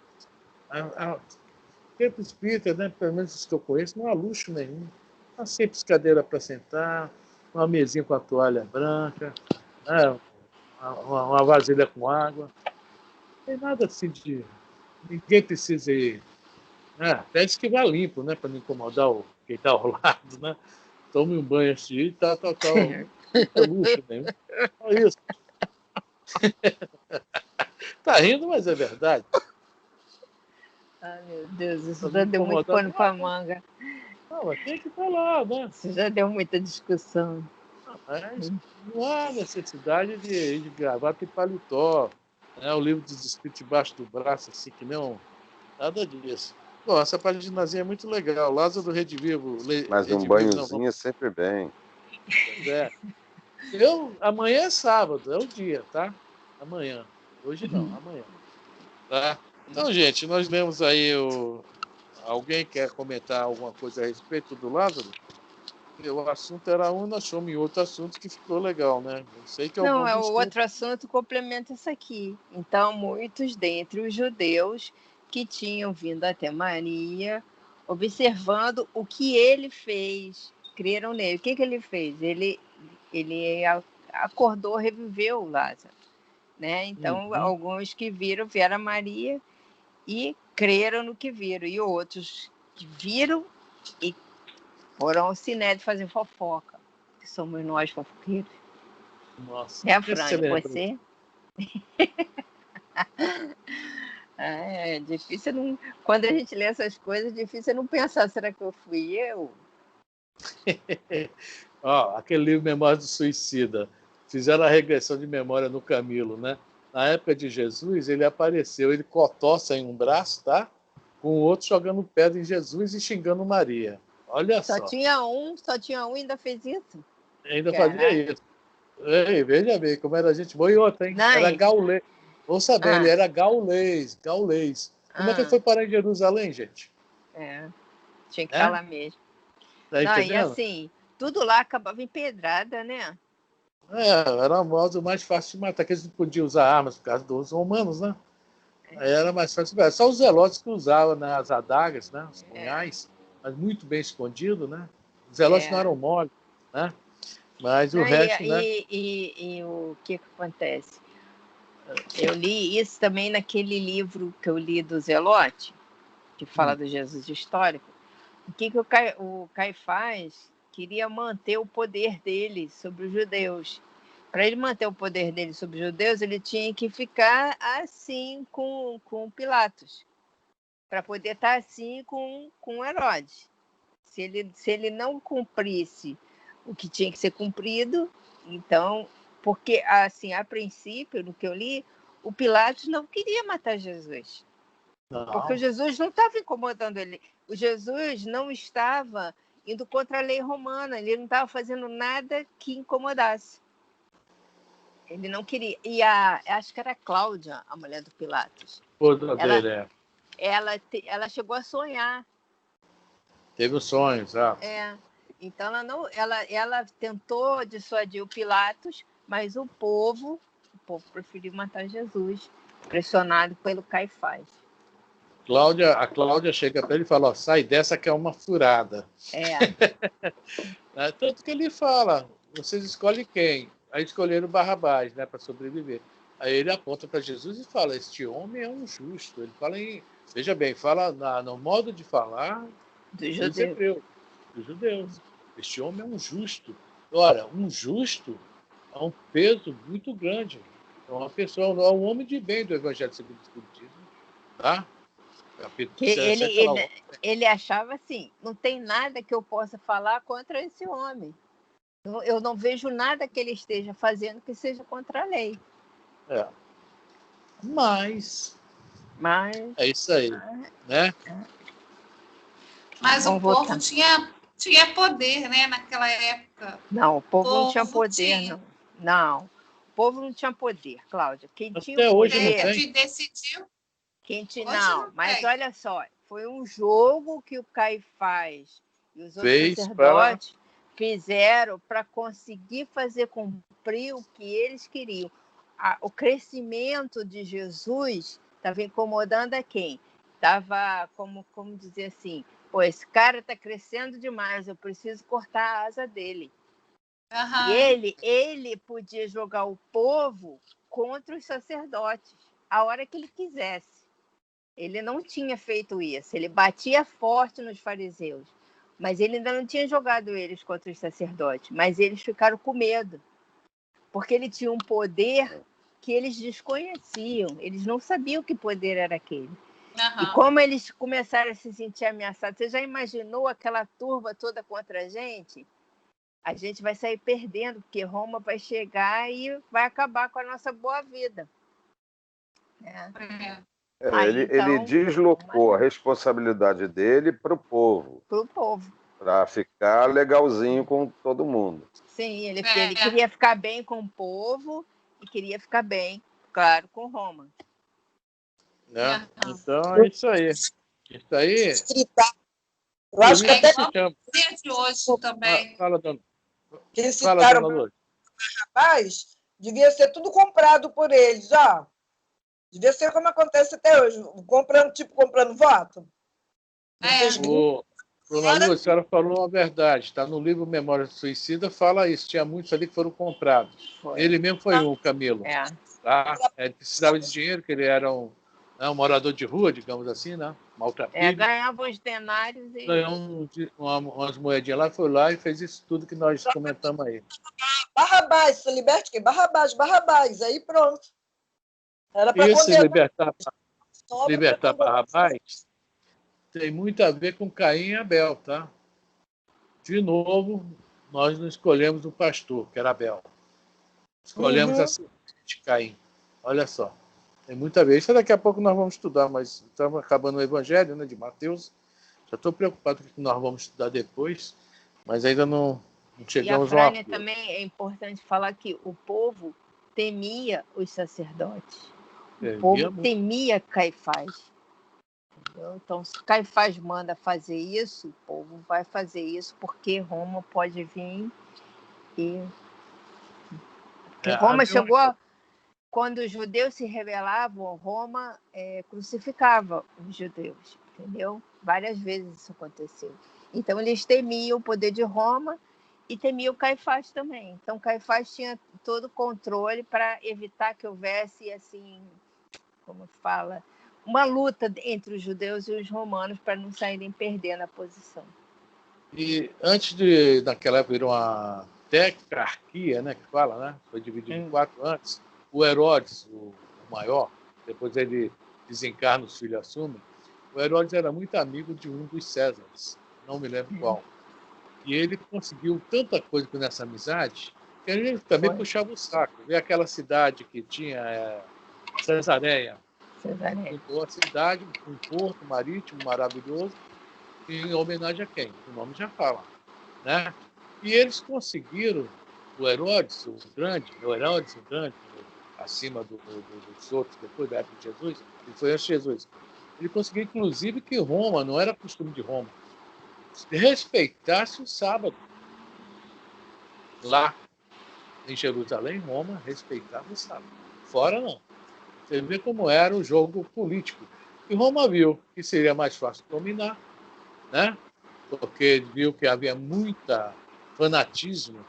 O templo espírita, né, pelo menos os que eu conheço, não há luxo nenhum. uma simples cadeira para sentar, uma mesinha com a toalha branca, né? Uma vasilha com água. Não tem nada assim de... Ninguém precisa ir... Né? Até esquivar limpo, né? Para não incomodar quem está ao lado, né? Tome um banho antes de ir, tal. É luxo mesmo. Olha isso. Tá rindo, mas é verdade. Ai, meu Deus, isso Pra já não deu muito incomodar. pano para manga. Não, mas tem que falar, né? Isso já deu muita discussão. Mas não há necessidade de gravata e paletó, né? O livro dos Espíritos debaixo do braço, assim, que não... Nada disso. Bom, essa paginazinha é muito legal. Lázaro Redivivo. Mas um banhozinho é sempre bem. Pois é. Amanhã é sábado, é o dia, tá? Amanhã. Hoje não, amanhã. Tá? Então, gente, nós lemos aí Alguém quer comentar alguma coisa a respeito do Lázaro? O assunto era um, nós fomos em outro assunto que ficou legal, né? Eu sei que é o Não, bom é do o estudo. outro assunto complementa isso aqui. Então, muitos dentre os judeus que tinham vindo até Maria, observando o que ele fez, creram nele. O que ele fez? Ele acordou, reviveu Lázaro, né? Então, alguns que vieram a Maria e creram no que viram, e outros que viram e foram ao Sinédrio fazer fofoca, que somos nós fofoqueiros. Nossa, É a você Frane, lembra? você? É difícil não... Quando a gente lê essas coisas, é difícil não pensar, será que eu fui eu? Ó, aquele livro Memórias do Suicida. Fizeram a regressão de memória no Camilo, né? Na época de Jesus, ele apareceu, ele cotoça em um braço, tá? Com o outro jogando pedra em Jesus e xingando Maria. Olha Só só. tinha um e ainda fez isso? Ainda fazia Caraca. isso. Ei, veja bem como era gente boa. E outra, hein? Era Não, gaulês. Vou saber, ele era gaulês. Como é que ele foi parar em Jerusalém, gente? tinha que estar lá Né? mesmo. Tá Não, e entendendo? assim, tudo lá acabava em pedrada, né? Era o modo mais fácil de matar, que eles não podiam usar armas por causa dos romanos, né? Aí era mais fácil. Só os zelotes que usavam, né, as adagas, né, os punhais, mas muito bem escondido, né? Os zelotes não eram mole, né? Mas o Não, resto, né? e o que acontece? Eu li isso também naquele livro que eu li do Zelote, que fala do Jesus histórico. O que o Caifás queria manter o poder dele sobre os judeus. Para ele manter o poder dele sobre os judeus, ele tinha que ficar assim com Pilatos, para poder estar assim com Herodes. Se ele não cumprisse o que tinha que ser cumprido, então, porque assim, a princípio, no que eu li, o Pilatos não queria matar Jesus. Porque o Não. Jesus não estava incomodando ele. O Jesus não estava indo contra a lei romana, ele não estava fazendo nada que incomodasse. Ele não queria. E acho que era a Cláudia, a mulher do Pilatos. Ela chegou a sonhar. Teve os sonhos, Então ela tentou dissuadir o Pilatos, mas o povo preferiu matar Jesus, pressionado pelo Caifás. A Cláudia chega para ele e fala: ó, sai dessa que é uma furada. Tanto que ele fala: vocês escolhem quem? Aí escolheram Barrabás, né, para sobreviver. Aí ele aponta para Jesus e fala: este homem é um justo. Ele fala veja bem, fala no modo de falar dos judeus. Este homem é um justo. Ora, um justo é um peso muito grande. É uma pessoa, é um homem de bem do Evangelho segundo o Espiritismo, tá? Ele achava assim: não tem nada que eu possa falar contra esse homem. Eu não vejo nada que ele esteja fazendo que seja contra a lei. Mas é isso aí, né? Mas o povo tinha poder, né, naquela época. Não, o povo não tinha poder, não. O povo não tinha poder, Cláudia. Quem tinha Até o hoje não tem. Ele decidiu. Mas olha só, foi um jogo que o Caifás e os outros sacerdotes fizeram para conseguir fazer cumprir o que eles queriam. O crescimento de Jesus estava incomodando a quem? Estava, como dizer assim, pô, esse cara está crescendo demais, eu preciso cortar a asa dele. Aham. E ele podia jogar o povo contra os sacerdotes, a hora que ele quisesse. Ele não tinha feito isso, ele batia forte nos fariseus, mas ele ainda não tinha jogado eles contra os sacerdotes, mas eles ficaram com medo, porque ele tinha um poder que eles desconheciam, eles não sabiam que poder era aquele. E Aham. como eles começaram a se sentir ameaçados, você já imaginou aquela turba toda contra a gente? A gente vai sair perdendo, porque Roma vai chegar e vai acabar com a nossa boa vida. Né? Aí, Ele então, deslocou a responsabilidade dele para o povo, para o povo. para ficar legalzinho com todo mundo. Sim, ele queria ficar bem com o povo e queria ficar bem, claro, com Roma. Né? Então é isso aí. Isso aí. Eu acho que até de hoje também. Fala, dona. que eles Fala, citaram dona Lúcia. rapaz, devia ser tudo comprado por eles, ó. Devia ser como acontece até hoje, comprando voto. Dona Lúcia, a senhora falou a verdade. Está no livro Memória do Suicida, fala isso. Tinha muitos ali que foram comprados. Ele mesmo foi um, Camilo. Tá? Ele precisava de dinheiro, que ele era um morador de rua, digamos assim, né? Maltrapilho. Ganhava os denários e... Ganhou umas moedinhas lá, foi lá e fez isso tudo que nós comentamos aí. Barrabás, se liberte quem? Barrabás, aí pronto. Era para Esse condenar. libertar Barrabás tem muito a ver com Caim e Abel, tá? De novo, nós não escolhemos o pastor, que era Abel. Escolhemos a semente de Caim. Olha só. Tem muito a ver. Isso daqui a pouco nós vamos estudar, mas estamos acabando o Evangelho, né, de Mateus. Já estou preocupado com o que nós vamos estudar depois, mas ainda não chegamos a a Frânia também é importante falar que o povo temia os sacerdotes. O povo temia Caifás. Entendeu? Então, se Caifás manda fazer isso, o povo vai fazer isso, porque Roma pode vir e... Porque Roma chegou... Quando os judeus se rebelavam, Roma crucificava os judeus, entendeu? Várias vezes isso aconteceu. Então, eles temiam o poder de Roma e temiam Caifás também. Então, Caifás tinha todo o controle para evitar que houvesse, assim, como fala, uma luta entre os judeus e os romanos para não saírem perdendo a posição. E antes daquela época, virou uma tetrarquia, né, que fala, né? Foi dividido em 4 antes. O Herodes, o maior, depois ele desencarna, os filhos assumem. O Herodes era muito amigo de um dos Césares, não me lembro qual. E ele conseguiu tanta coisa com essa amizade que ele também puxava o saco. Vê aquela cidade que tinha Cesareia. Fundou a cidade, um porto marítimo maravilhoso, em homenagem a quem? O nome já fala. Né? E eles conseguiram, o Herodes o Grande, acima dos outros, depois da época de Jesus, ele foi antes de Jesus. Ele conseguiu, inclusive, que Roma, não era costume de Roma, respeitasse o sábado. Lá, em Jerusalém, Roma respeitava o sábado. Fora, não. Você vê como era o jogo político. E Roma viu que seria mais fácil dominar, né? Porque viu que havia muita fanatismo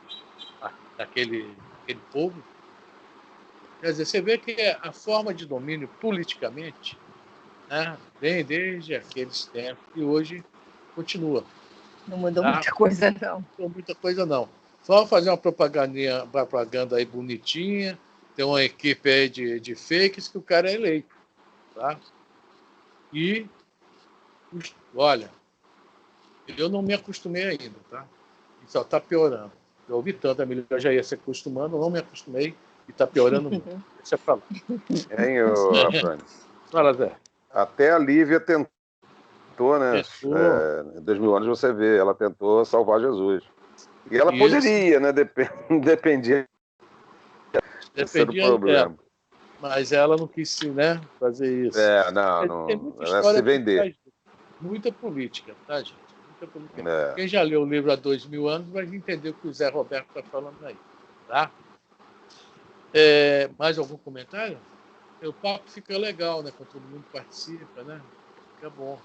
daquele povo. Quer dizer, você vê que a forma de domínio politicamente, né, vem desde aqueles tempos e hoje continua. Não mudou muita coisa, não. Não mudou muita coisa, não. Só fazer uma propaganda aí bonitinha, tem uma equipe aí de fakes que o cara é eleito. Tá? E, olha, eu não me acostumei ainda, tá? E só está piorando. Eu ouvi tanto, a melhor já ia se acostumando, não me acostumei e está piorando muito. Deixa pra lá. Hein, Afrânio? Fala, Zé. Até a Lívia tentou, né? Em 2000 anos você vê, ela tentou salvar Jesus. E ela poderia, né? Dependia do problema. Mas ela não quis, né, fazer isso. Não. Tem muita Ela história se vender. Muita política, tá, gente? Muita política. Quem já leu o livro há 2000 anos vai entender o que o Zé Roberto está falando aí. Tá? Mais algum comentário? O papo fica legal, né? Quando todo mundo participa, né? Fica bom.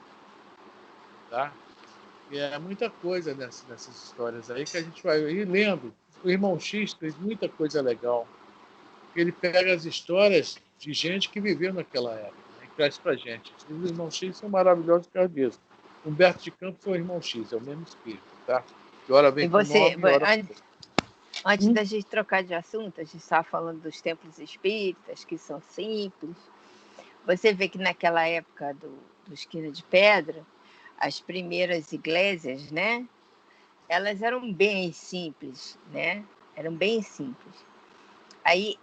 Tá? E é muita coisa nessas histórias aí que a gente vai ir lendo. O Irmão X fez muita coisa legal. Ele pega as histórias de gente que viveu naquela época, né, e traz para a gente. Os livros do Irmão X são maravilhosos por causa disso. Humberto de Campos é o Irmão X, é o mesmo espírito, tá? Que hora vem E com o você, nome, hora... antes da gente trocar de assunto, a gente estava falando dos templos espíritas, que são simples. Você vê que naquela época do Esquina de Pedra, as primeiras igrejas, né? Elas eram bem simples, né? Eram bem simples. Aí,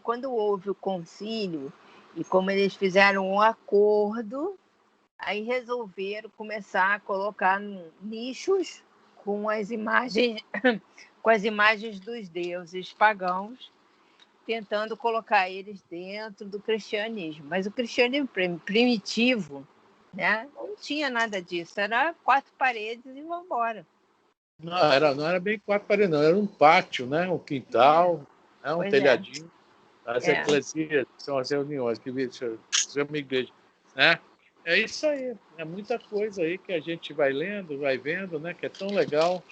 quando houve o concílio, e como eles fizeram um acordo, aí resolveram começar a colocar nichos com as imagens dos deuses pagãos, tentando colocar eles dentro do cristianismo. Mas o cristianismo primitivo, né, não tinha nada disso, era 4 paredes e vamos embora. Não era bem 4 paredes, não. Era um pátio, né? Um quintal, né? Um telhadinho. As eclesias são as reuniões que chama igreja, né? É isso aí. É muita coisa aí que a gente vai lendo, vai vendo, né? Que é tão legal.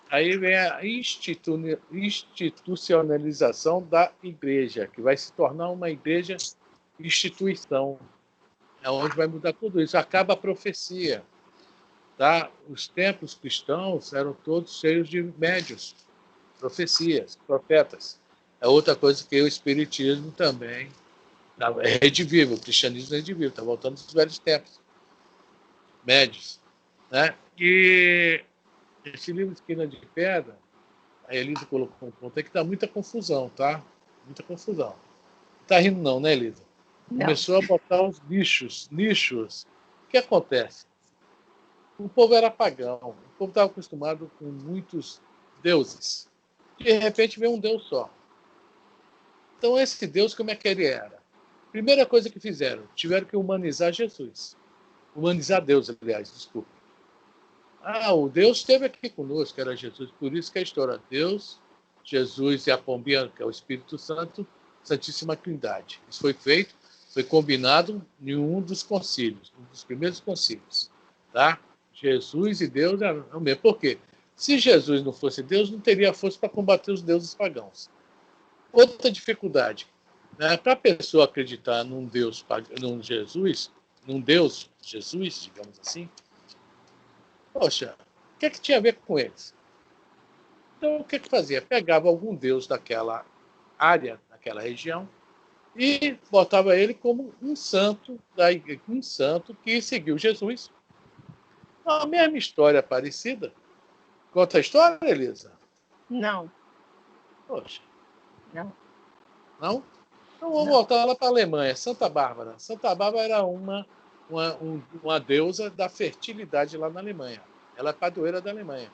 Aí vem a institucionalização da igreja, que vai se tornar uma igreja instituição. É onde vai mudar tudo isso. Acaba a profecia. Tá? Os templos cristãos eram todos cheios de médiuns, profecias, profetas. É outra coisa que o espiritismo também é redivivo, o cristianismo é redivivo, está voltando aos velhos tempos, médios. Né? E esse livro Esquina de Pedra, a Elisa colocou um ponto aí que dá muita confusão, tá? Muita confusão. Não tá rindo não, né, Elisa? Não. Começou a botar uns nichos. O que acontece? O povo era pagão, o povo estava acostumado com muitos deuses. De repente veio um Deus só. Então esse Deus, como é que ele era? Primeira coisa que fizeram, tiveram que humanizar Jesus. Humanizar Deus, aliás, desculpa. O Deus esteve aqui conosco, era Jesus. Por isso que a história Deus, Jesus e a pombinha, que é o Espírito Santo, Santíssima Trindade. Isso foi feito, foi combinado em um dos concílios, um dos primeiros concílios. Tá? Jesus e Deus eram o mesmo. Por quê? Se Jesus não fosse Deus, não teria força para combater os deuses pagãos. Outra dificuldade, né? Para a pessoa acreditar num Deus, num Deus, Jesus, digamos assim, poxa, o que é que tinha a ver com eles? Então, o que é que fazia? Pegava algum Deus daquela área, daquela região, e botava ele como um santo que seguiu Jesus. A mesma história parecida. Conta a história, Elisa? Não. Poxa. Não? Então vamos voltar lá para a Alemanha. Santa Bárbara. Santa Bárbara era uma deusa da fertilidade lá na Alemanha. Ela é padroeira da Alemanha.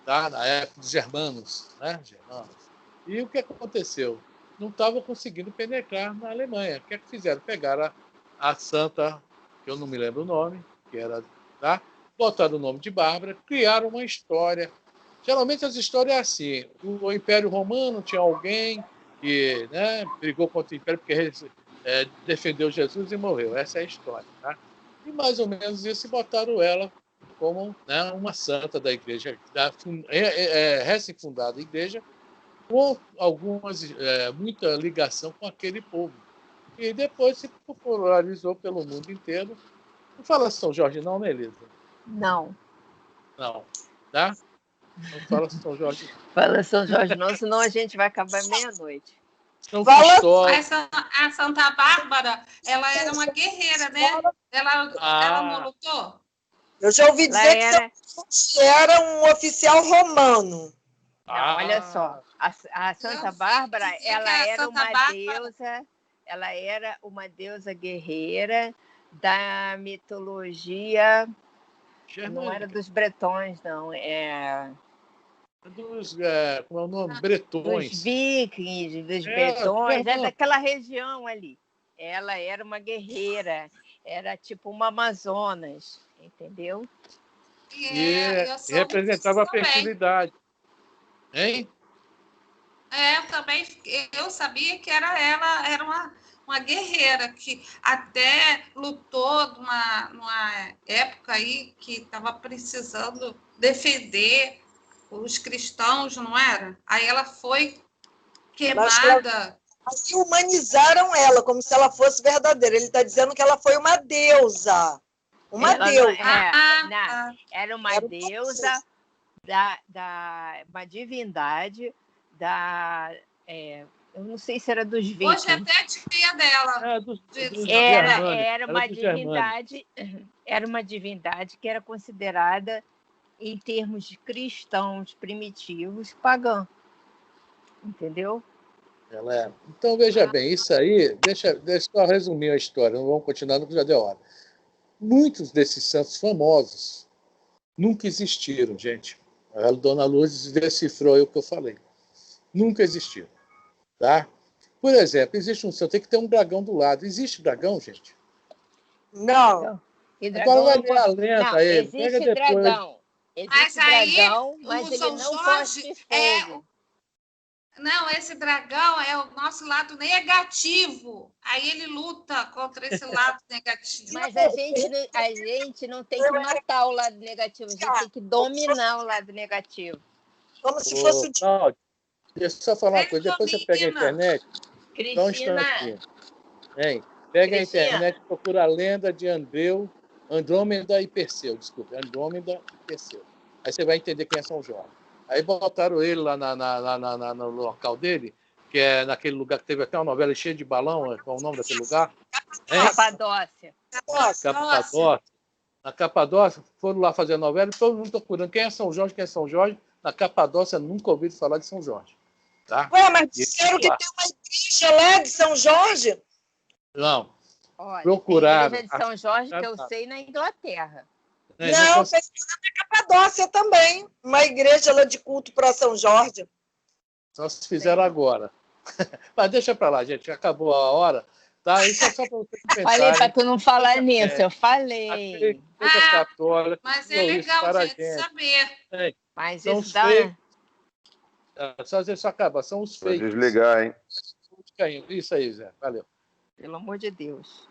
Tá? Na época dos germanos. Né? E o que aconteceu? Não estavam conseguindo penetrar na Alemanha. O que é que fizeram? Pegaram a santa, que eu não me lembro o nome, que era... Tá? Botaram o nome de Bárbara, criaram uma história. Geralmente as histórias é assim: o Império Romano tinha alguém que, né, brigou contra o Império porque defendeu Jesus e morreu. Essa é a história. Tá? E mais ou menos isso, botaram ela como, né, uma santa da igreja, recém-fundada igreja, com muita ligação com aquele povo. E depois se popularizou pelo mundo inteiro. Não fala São Jorge não, né, Elisa? Não. Não. Tá? Não fala São Jorge. Fala São Jorge não, senão a gente vai acabar meia-noite. São Cristóvão. A Santa Bárbara, ela era uma guerreira, né? Ela não lutou? Eu já ouvi dizer que era um oficial romano. Não, olha só. A Santa Bárbara, ela era uma deusa guerreira da mitologia. Não era dos bretões, não. Como é o nome? Bretões. Dos vikings, dos bretões, daquela região ali. Ela era uma guerreira, era tipo uma Amazonas, entendeu? E representava a fertilidade. Hein? Eu também, eu sabia que ela era uma guerreira que até lutou numa época aí que estava precisando defender os cristãos, não era? Aí ela foi queimada. Assim, humanizaram ela, como se ela fosse verdadeira. Ele está dizendo que ela foi uma deusa. Uma Ela deusa. era uma deusa, uma divindade eu não sei se era dos vikings. Hoje até tia dela. Era uma divindade que era considerada, em termos de cristãos primitivos, pagã. Entendeu? Então, veja bem, isso aí, deixa eu resumir a história, não vamos continuar, porque já deu hora. Muitos desses santos famosos nunca existiram, gente. A Dona Lourdes decifrou aí o que eu falei. Nunca existiram. Tá? Por exemplo, existe um santo, tem que ter um dragão do lado. Existe dragão, gente? Não. Agora vai ler a lenda aí. Existe dragão. Mas aí, mas o ele São não Jorge pode fogo. Não, esse dragão é o nosso lado negativo. Aí ele luta contra esse lado negativo. Mas a gente não tem que matar o lado negativo, a gente tem que dominar o lado negativo. Como se fosse... Cláudio, deixa eu só falar uma coisa. Depois você pega a internet. Cristina. Só um instantinho. Pega a internet, procura a lenda de Andrômeda e Perseu. Desculpa, Andrômeda e Perseu. Aí você vai entender quem é São Jorge. Aí botaram ele lá no local dele, que é naquele lugar que teve até uma novela cheia de balão. Qual é o nome daquele lugar? Capadócia. Capadócia. Na Capadócia, foram lá fazer a novela e todo mundo procurando quem é São Jorge, quem é São Jorge. Na Capadócia, nunca ouvi falar de São Jorge. Tá? Ué, mas disseram que tem uma igreja lá de São Jorge? Não. Olha, procuraram. Tem a igreja de São Jorge, que eu sei, na Inglaterra. Não, tem na Capadócia também. Uma igreja lá de culto para São Jorge. Só se fizeram agora. Mas deixa para lá, gente. Acabou a hora. Tá? Isso é só para você pensar. Falei para tu não falar nisso, eu falei. Católica, mas é legal, gente, saber. Mas são isso dá... Só isso acaba. São os fakes. Vou desligar, hein? Isso aí, Zé. Valeu. Pelo amor de Deus.